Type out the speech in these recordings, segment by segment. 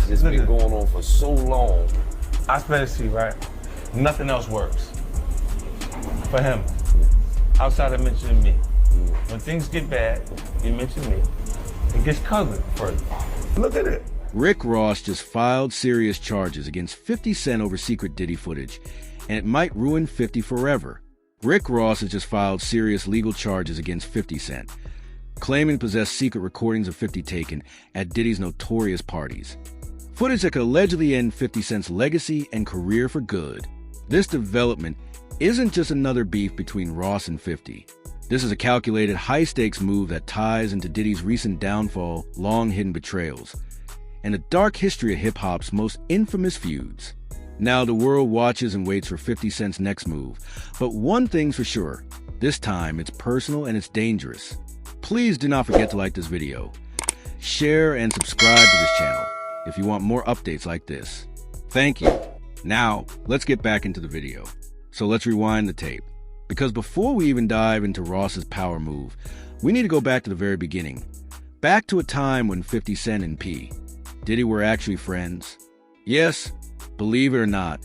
It's been going on for so long. I better see, right? Nothing else works for him outside of mentioning me. When things get bad, you mention me. It gets covered further. Look at it. Rick Ross just filed serious charges against 50 Cent over secret Diddy footage, and it might ruin 50 forever. Rick Ross has just filed serious legal charges against 50 Cent, claiming to possess secret recordings of 50 taken at Diddy's notorious parties. Footage that could allegedly end 50 Cent's legacy and career for good. This development isn't just another beef between Ross and 50. This is a calculated, high-stakes move that ties into Diddy's recent downfall, long-hidden betrayals, and a dark history of hip-hop's most infamous feuds. Now the world watches and waits for 50 Cent's next move, but one thing's for sure, this time it's personal and it's dangerous. Please do not forget to like this video, share and subscribe to this channel if you want more updates like this. Thank you. Now, let's get back into the video. So let's rewind the tape. Because before we even dive into Ross's power move, we need to go back to the very beginning. Back to a time when 50 Cent and Diddy were actually friends. Yes, believe it or not,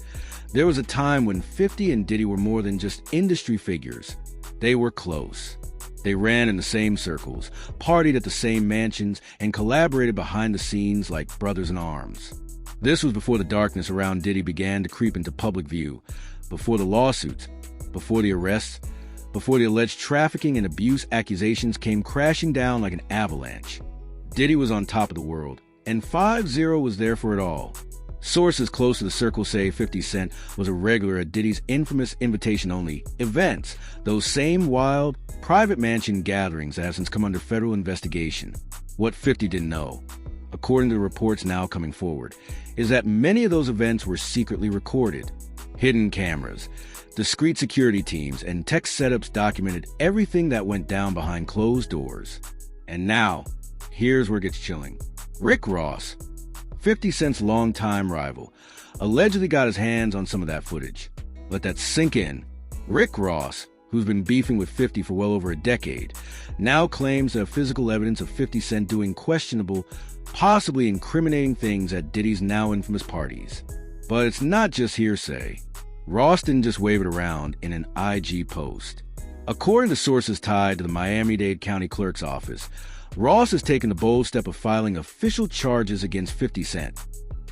there was a time when 50 and Diddy were more than just industry figures. They were close. They ran in the same circles, partied at the same mansions, and collaborated behind the scenes like brothers in arms. This was before the darkness around Diddy began to creep into public view, before the lawsuits, before the arrests, before the alleged trafficking and abuse accusations came crashing down like an avalanche. Diddy was on top of the world, and 5-0 was there for it all. Sources close to the circle say 50 Cent was a regular at Diddy's infamous invitation-only events, those same wild, private mansion gatherings that have since come under federal investigation. What 50 didn't know, according to the reports now coming forward, is that many of those events were secretly recorded. Hidden cameras, discreet security teams, and tech setups documented everything that went down behind closed doors. And now, here's where it gets chilling. Rick Ross, 50 Cent's longtime rival, allegedly got his hands on some of that footage. Let that sink in. Rick Ross, who's been beefing with 50 for well over a decade, now claims to have physical evidence of 50 Cent doing questionable, possibly incriminating things at Diddy's now infamous parties. But it's not just hearsay. Ross didn't just wave it around in an IG post. According to sources tied to the Miami-Dade County Clerk's office, Ross has taken the bold step of filing official charges against 50 Cent,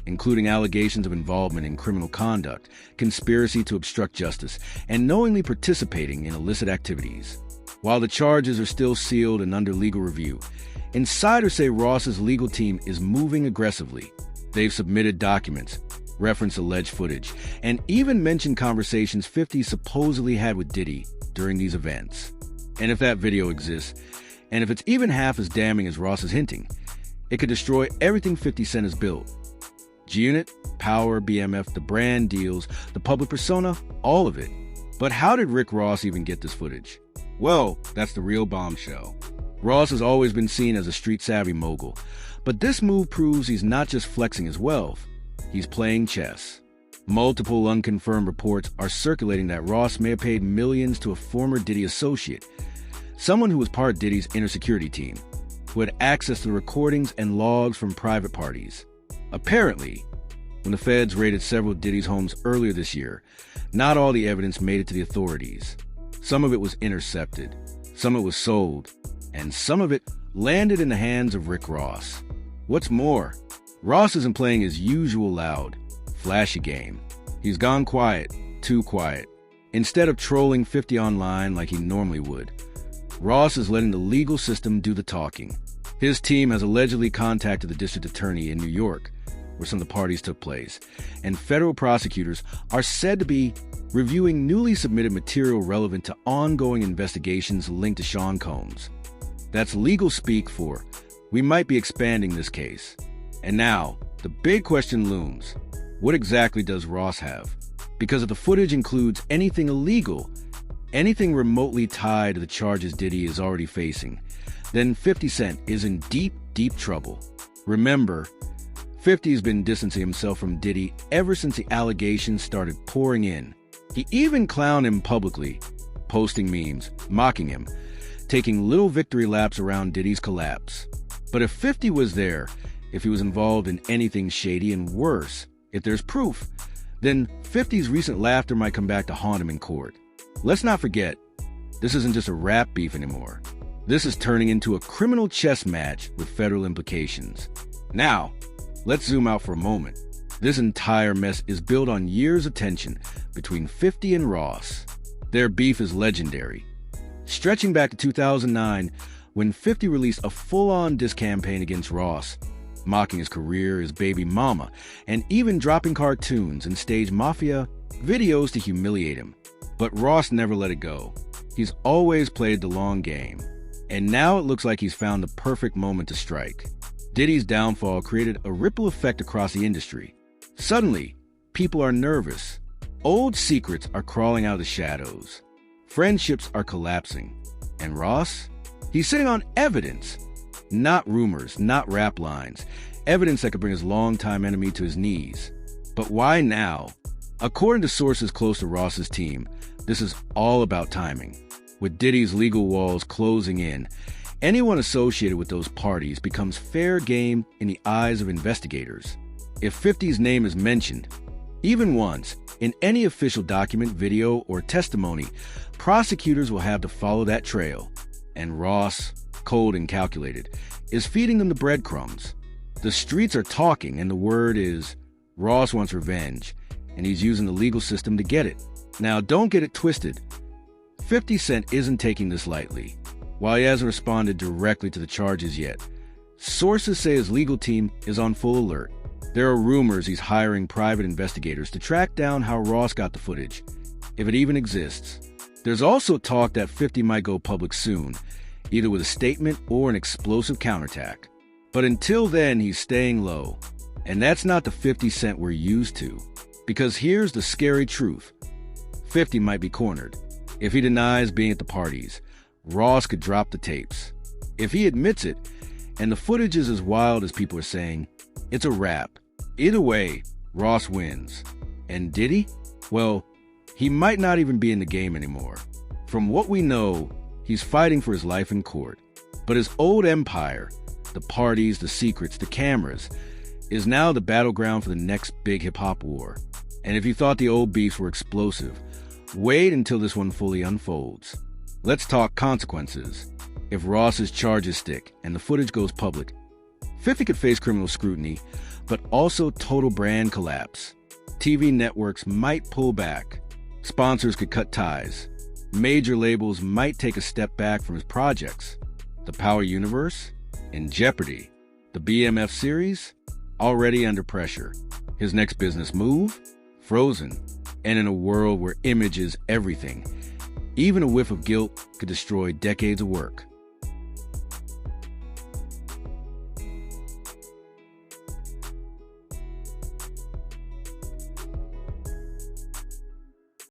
including allegations of involvement in criminal conduct, conspiracy to obstruct justice, and knowingly participating in illicit activities. While the charges are still sealed and under legal review, insiders say Ross's legal team is moving aggressively. They've submitted documents, referenced alleged footage, and even mentioned conversations 50 supposedly had with Diddy during these events. And if that video exists, and if it's even half as damning as Ross is hinting, it could destroy everything 50 Cent has built. G-Unit, Power, BMF, the brand deals, the public persona, all of it. But how did Rick Ross even get this footage? Well, that's the real bombshell. Ross has always been seen as a street-savvy mogul, but this move proves he's not just flexing his wealth, he's playing chess. Multiple unconfirmed reports are circulating that Ross may have paid millions to a former Diddy associate, someone who was part of Diddy's inner security team, who had access to the recordings and logs from private parties. Apparently, when the feds raided several Diddy's homes earlier this year, not all the evidence made it to the authorities. Some of it was intercepted, some of it was sold, and some of it landed in the hands of Rick Ross. What's more, Ross isn't playing his usual loud, flashy game. He's gone quiet, too quiet. Instead of trolling 50 online like he normally would, Ross is letting the legal system do the talking. His team has allegedly contacted the district attorney in New York, where some of the parties took place, and federal prosecutors are said to be reviewing newly submitted material relevant to ongoing investigations linked to Sean Combs. That's legal speak for, we might be expanding this case. And now, the big question looms. What exactly does Ross have? Because if the footage includes anything illegal, anything remotely tied to the charges Diddy is already facing, then 50 Cent is in deep, deep trouble. Remember, 50's been distancing himself from Diddy ever since the allegations started pouring in. He even clowned him publicly, posting memes, mocking him, taking little victory laps around Diddy's collapse. But if 50 was there, if he was involved in anything shady, and worse, if there's proof, then 50's recent laughter might come back to haunt him in court. Let's not forget, this isn't just a rap beef anymore. This is turning into a criminal chess match with federal implications. Now, let's zoom out for a moment. This entire mess is built on years of tension between 50 and Ross. Their beef is legendary, stretching back to 2009 when 50 released a full-on diss campaign against Ross, mocking his career, his baby mama, and even dropping cartoons and stage mafia videos to humiliate him. But Ross never let it go. He's always played the long game. And now it looks like he's found the perfect moment to strike. Diddy's downfall created a ripple effect across the industry. Suddenly, people are nervous. Old secrets are crawling out of the shadows. Friendships are collapsing. And Ross? He's sitting on evidence. Not rumors, not rap lines. Evidence that could bring his longtime enemy to his knees. But why now? According to sources close to Ross's team, this is all about timing. With Diddy's legal walls closing in, anyone associated with those parties becomes fair game in the eyes of investigators. If 50's name is mentioned, even once, in any official document, video, or testimony, prosecutors will have to follow that trail. And Ross, cold and calculated, is feeding them the breadcrumbs. The streets are talking, and the word is Ross wants revenge, and he's using the legal system to get it. Now, don't get it twisted. 50 Cent isn't taking this lightly. While he hasn't responded directly to the charges yet, sources say his legal team is on full alert. There are rumors he's hiring private investigators to track down how Ross got the footage, if it even exists. There's also talk that 50 might go public soon, either with a statement or an explosive counterattack. But until then, he's staying low. And that's not the 50 Cent we're used to. Because here's the scary truth. 50 might be cornered. If he denies being at the parties, Ross could drop the tapes. If he admits it, and the footage is as wild as people are saying, it's a wrap. Either way, Ross wins. And Diddy? Well, he might not even be in the game anymore. From what we know, he's fighting for his life in court. But his old empire, the parties, the secrets, the cameras, is now the battleground for the next big hip-hop war. And if you thought the old beefs were explosive, wait until this one fully unfolds. Let's talk consequences. If Ross's charges stick and the footage goes public, 50 could face criminal scrutiny, but also total brand collapse. TV networks might pull back. Sponsors could cut ties. Major labels might take a step back from his projects. The Power Universe? In jeopardy. The BMF series? Already under pressure. His next business move? Frozen. And in a world where image is everything, even a whiff of guilt could destroy decades of work.